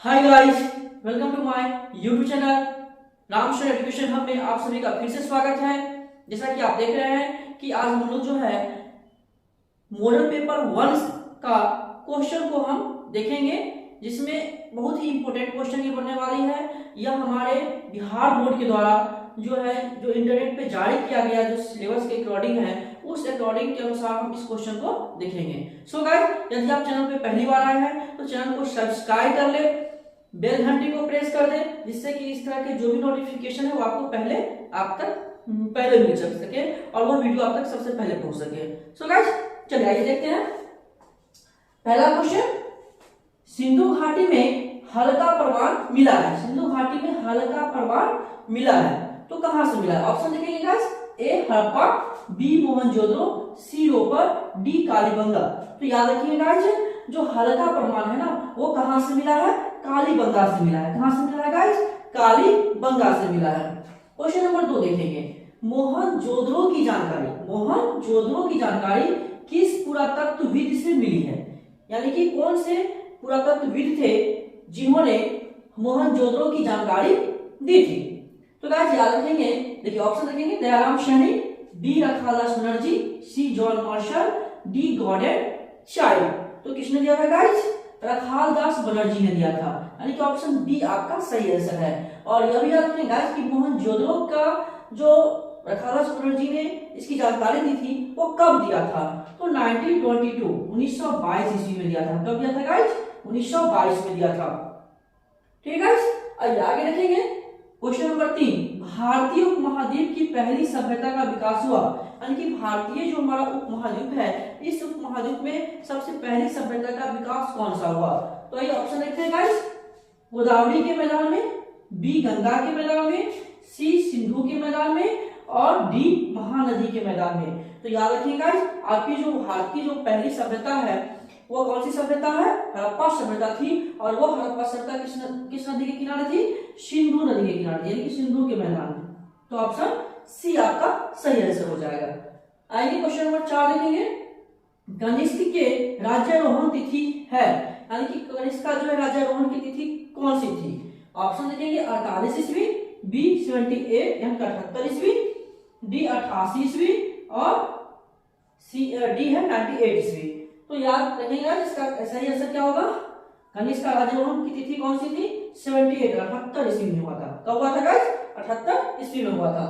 Hi guys, welcome to my YouTube channel Ramsharan education hub में आप सभी का फिर से स्वागत है। जैसा कि आप देख रहे हैं कि आज हम लोग जो है मॉडल पेपर 1 का क्वेश्चन को हम देखेंगे, जिसमें बहुत ही इंपॉर्टेंट क्वेश्चन ये बनने वाली है। यह हमारे बिहार बोर्ड के द्वारा जो इंटरनेट पे जारी किया गया जो सिलेबस के अकॉर्डिंग है, उस अकॉर्डिंग के अनुसार हम इस क्वेश्चन को देखेंगे। सो गाइस, यदि आप चैनल पे पहली बार आए हैं तो चैनल को सब्सक्राइब कर ले, बेल घंटी को प्रेस कर दे, जिससे कि इस तरह के जो भी नोटिफिकेशन है वो आपको पहले मिल सके और वो वीडियो आप तक सबसे पहले पहुंच सके। सो गाइस, चलिए आइए देखते हैं पहला क्वेश्चन। सिंधु घाटी में हल्का परमाणु मिला है। सिंधु घाटी में हल्का परमाणु मिला है तो कहां से मिला है? ऑप्शन देखेंगे गाइस, ए हड़प्पा, बी मोहनजोदड़ो, सी रोपर, डी कालीबंगा। तो याद रखिए गाइस, जो हल्का परमाणु है ना वो कहां से मिला है? कालीबंगा से मिला है। कहां से मिला है गाइस? कालीबंगा से मिला है। क्वेश्चन नंबर 2 देखेंगे। मोहनजोदड़ो की जानकारी किस पुरातत्वविद से मिली है? यानी कि कौन से पुरातत्वविद थे जिन्होंने मोहनजोदड़ो की जानकारी दी थी? तो गाइस याद रखेंगे, देखिए ऑप्शन देखेंगे, Dayaram Saini, B Rakhaldas Banerjee, C John Marshall, D Gordon Childe. तो किसने दिया था गाइस? रखालदास बनर्जी ने दिया था, यानी कि ऑप्शन बी आपका सही आंसर है। और यह भी याद रखें गाइस कि मोहनजोदड़ो का जो रखालदास बनर्जी ने इसकी जानकारी दी थी वो कब दिया था? तो 1922 ईस्वी में दिया था। कब दिया था गाइस? 1922 में दिया था। ठीक है गाइस, आगे देखेंगे क्वेश्चन नंबर 3। भारतीय उपमहाद्वीप की पहली सभ्यता का विकास हुआ। यानी कि भारतीय जो हमारा उपमहाद्वीप है, इस उपमहाद्वीप में सबसे पहली सभ्यता का विकास कौन सा हुआ? तो ये ऑप्शन देखते हैं गाइस, गोदावरी के मैदान में, बी गंगा के मैदान में, सी सिंधु के मैदान में और डी महानदी के मैदान में। तो याद रखिए गाइस, आपकी जो भारत की जो पहली सभ्यता है वो कौन सी सभ्यता है? हड़प्पा सभ्यता थी। और वो हड़प्पा सभ्यता किस नदी के किनारे थी? सिंधु नदी के किनारे, यानी कि सिंधु के मैदान में। तो ऑप्शन सी आपका सही आंसर हो जाएगा। आइए क्वेश्चन नंबर 4 देखेंगे। कनिष्क के राज्यारोहण तिथि है, यानी कि कनिष्क का जो है राज्यारोहण की तिथि कौन सी थी? ऑप्शन देखेंगे, 48 ईस्वी, बी 78 यानी 78 ईस्वी, डी 88 ईस्वी और सी डी है 98 ईस्वी। तो याद रखिएगा इसका सही आंसर क्या होगा? कनिष्क का राज्यारोहण की तिथि कौन सी थी? 78 ईस्वी में हुआ था। कब हुआ था गाइस? 78 ईस्वी में हुआ था।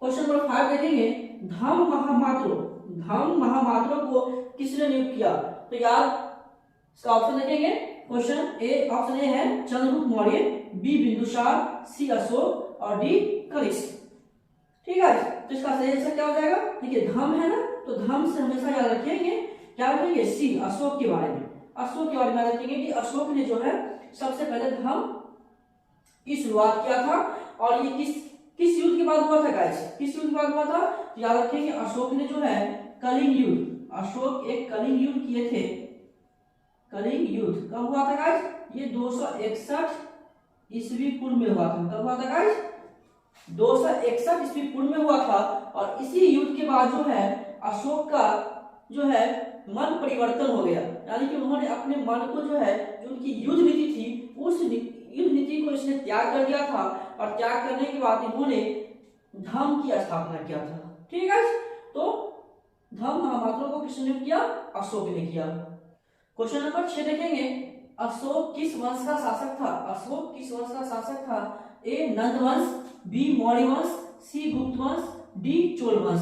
क्वेश्चन नंबर 5 देखेंगे। धम्म महामात्रों को किसने नियुक्त किया? तो याद इसका ऑप्शन देखेंगे, ऑप्शन ए है चंद्रगुप्त मौर्य, बी बिंदुसार, सी अशोक और डी कनिष्क। ठीक है, तो इसका सही आंसर क्या हो जाएगा? देखिए धम्म है ना, तो धम्म से हमेशा याद रखेंगे, क्या रखेंगे? सी अशोक के बारे में। अशोक के बारे में याद रखेंगे कि अशोक ने जो है सबसे पहले धम्म की शुरुआत किया था। और ये किस युद्ध के बाद हुआ था गाइस? किस युद्ध के बाद हुआ था? तो याद रखेंगे अशोक ने जो है कलिंग युद्ध, अशोक एक कलिंग युद्ध किए थे। कलिंग युद्ध कब हुआ था गाइस? ये 261 ईस्वी पूर्व में हुआ था। कब हुआ था गाइस? 261 ईस्वी पूर्व में हुआ था। और इसी युद्ध के बाद जो है अशोक का जो है मन परिवर्तन हो गया, यानी कि उन्होंने अपने मन को जो है जो उनकी युद्ध नीति थी उस युद्ध नीति को इसने त्याग कर दिया था। और त्याग करने के बाद इन्होंने धम्म की स्थापना किया था। ठीक है, तो धम्म महामात्रों को किसने किया? अशोक ने किया। क्वेश्चन नंबर 6 देखेंगे। अशोक किस वंश का शासक था? अशोक किस वंश का शासक था? ए नंद वंश, बी मौर्य वंश, सी गुप्त वंश, डी चोल वंश।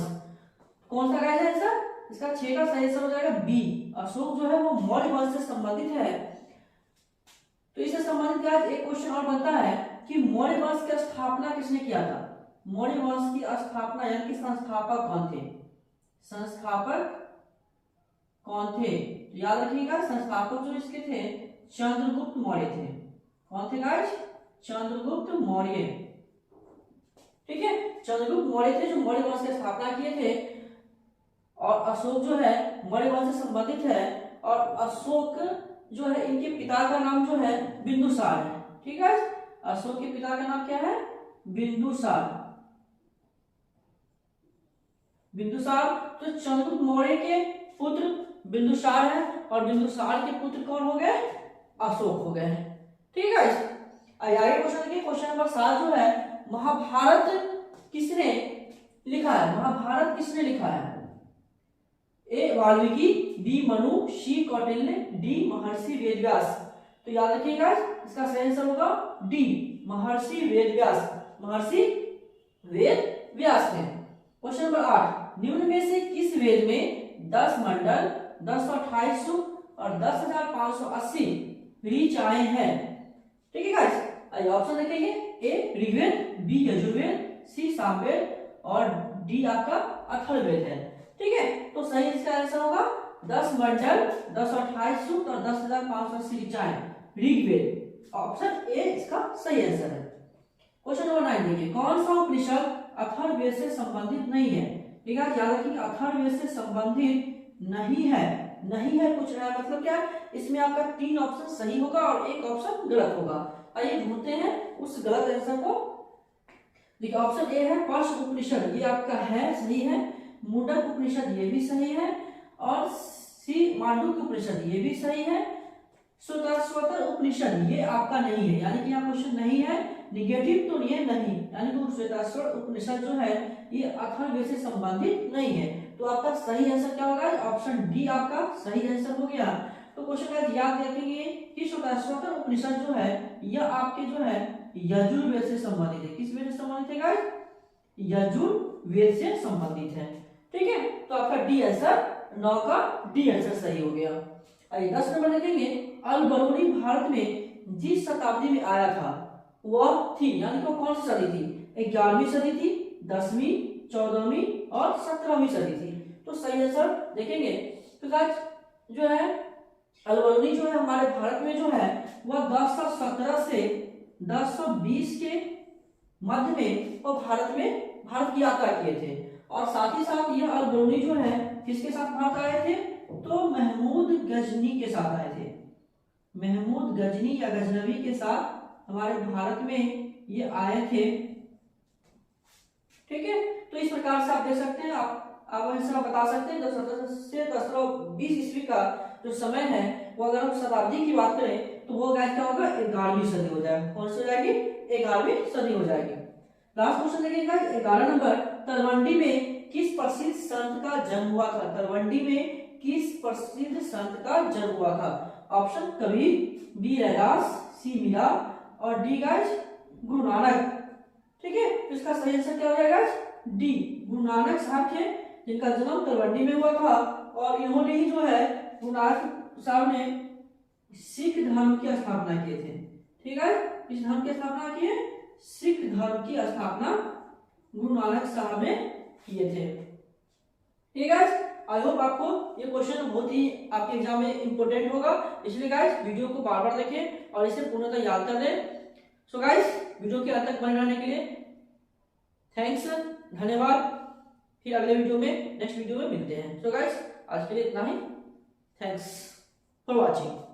कौन सा गाइस आंसर? इसका 6 का सही आंसर हो जाएगा बी। अशोक जो है वो मौर्य वंश से संबंधित है। तो इससे संबंधित आज एक क्वेश्चन और बनता है कि मौर्य वंश की स्थापना किसने किया था? मौर्य वंश की स्थापना यानी कि संस्थापक कौन थे? संस्थापक कौन थे? तो याद रखिएगा, संस्थापक जो इसके थे चंद्रगुप्त मौर्य थे। कौन थे गाइस? चंद्रगुप्त मौर्य। ठीक है, चंद्रगुप्त मौर्य थे जो मौर्य वंश की स्थापना किए थे। और अशोक जो है मौर्य वंश से संबंधित है। और अशोक जो है इनके पिता का नाम जो है बिंदुसार है। ठीक है, अशोक के पिता का नाम क्या है? बिंदुसार। बिंदुसार तो चंद्रगुप्त मौर्य के पुत्र बिंदुसार है। और बिंदुसार के पुत्र कौन हो गए? अशोक हो गए। ठीक है गाइस। आगे क्वेश्चन देखिए, क्वेश्चन नंबर 7 जो है, महाभारत किसने लिखा है? महाभारत किसने लिखा है? ए वाल्मीकि, बी मनु, सी कौटिल्य, डी महर्षि वेदव्यास। तो याद रखिएगा इसका सही आंसर होगा डी महर्षि वेदव्यास। महर्षि वेदव्यास ने। क्वेश्चन नंबर 8, निम्न में से किस वेद में 10 मंडल, 1028 सूक्त और 10,580 ऋचाएं हैं? ठीक है गाइस, आइए ऑप्शन देखेंगे। ए ऋग्वेद, बी यजुर्वेद, सी सामवेद और डी आपका अथर्ववेद है। ठीक है, तो सही इसका आंसर होगा 10 मंडल, 1028 सूक्त और 10,580 ऋचाएं, ऋग्वेद। ऑप्शन ए इसका सही आंसर है। क्वेश्चन नंबर 9 देखिए, कौन सा उपनिषद अथर्ववेद से संबंधित नहीं है? ठीक है, याद रखिए अथर्ववेद से संबंधित नहीं है। नहीं है पूछ रहा है, मतलब क्या? इसमें आपका 3 ऑप्शन सही होगा और 1 ऑप्शन गलत होगा। आइए ढूंढते हैं उस गलत आंसर को। देखिए ऑप्शन ए है पर्श उपनिषद, ये आपका है, सही है। मुंडक उपनिषद ये भी सही है और सी मांडुक्य उपनिषद ये भी सही है। श्वेताश्वतर उपनिषद ये आपका नहीं है, यानी कि यहाँ क्वेश्चन नहीं है, निगेटिव तो ये नहीं, यानी कि श्वेताश्वर उपनिषद जो है ये अथर्ववेद से संबंधित नहीं है। तो आपका सही आंसर क्या होगा? ऑप्शन डी आपका सही आंसर हो गया। तो क्वेश्चन का याद रखेंगे कि श्वेताश्वतर उपनिषद जो है यह आपके जो है यजुर्वेद से संबंधित है। किस वेद से संबंधित है गाइस? यजुर्वेद से संबंधित है। ठीक है, तो आपका डी आंसर 9 का डी आंसर सही हो गया। आइए 10 नंबर देखेंगे, अल बरूनी भारत में जिस शताब्दी में आया था वह थी, यानी कि कौन सी सदी थी? 11वीं सदी थी, 10वीं, 14वीं और 17वीं सदी थी। तो सही आंसर देखेंगे तो गाइस जो है अल बरूनी जो है हमारे भारत में जो है वह 1017 से 1020 के मध्य में वो भारत की यात्रा किए थे। और साथ ही साथ यह अल बरूनी जो है किसके साथ भारत आए थे? तो महमूद गजनी के साथ आए थे। महमूद गजनी या गजनवी के साथ हमारे भारत में ये आए थे। ठीक है, तो इस प्रकार से आप देख सकते हैं, आप आंसर बता सकते हैं 1017 से 1020 ईस्वी का जो समय है वो अगर हम शताब्दी की बात करें तो वो गाइस क्या होगा? 11वीं सदी हो जाएगा। कौन सी हो जाएगी? 11वीं सदी हो जाएगी। लास्ट क्वेश्चन देखिएगा 11 नंबर, तलवंडी में किस प्रसिद्ध संत का जन्म हुआ था? तलवंडी में किस प्रसिद्ध संत का जन्म हुआ था? ऑप्शन कबीर, बी रैदास, सी मीरा और डी गाइस गुरु नानक। ठीक है, तो इसका सही आंसर क्या हो जाएगा? डी गुरु नानक साहब थे जिनका जन्म तलवंडी में हुआ था। और इन्होंने ही जो है गुरु नानक साहब ने सिख धर्म की स्थापना किए थे। ठीक है, इस धर्म की स्थापना की है, सिख धर्म की स्थापना गुरु नानक साहब ने किए थे। ठीक है, आई होप आपको ये क्वेश्चन बहुत ही आपके एग्जाम में इंपॉर्टेंट होगा, इसलिए गाइस वीडियो को बार बार देखें और इसे पूर्णतः याद कर लें। सो गाइस वीडियो के अंत तक बने रहने के लिए थैंक्स, धन्यवाद। फिर अगले वीडियो में, नेक्स्ट वीडियो में मिलते हैं। सो गाइस आज के लिए इतना ही। Thanks for watching.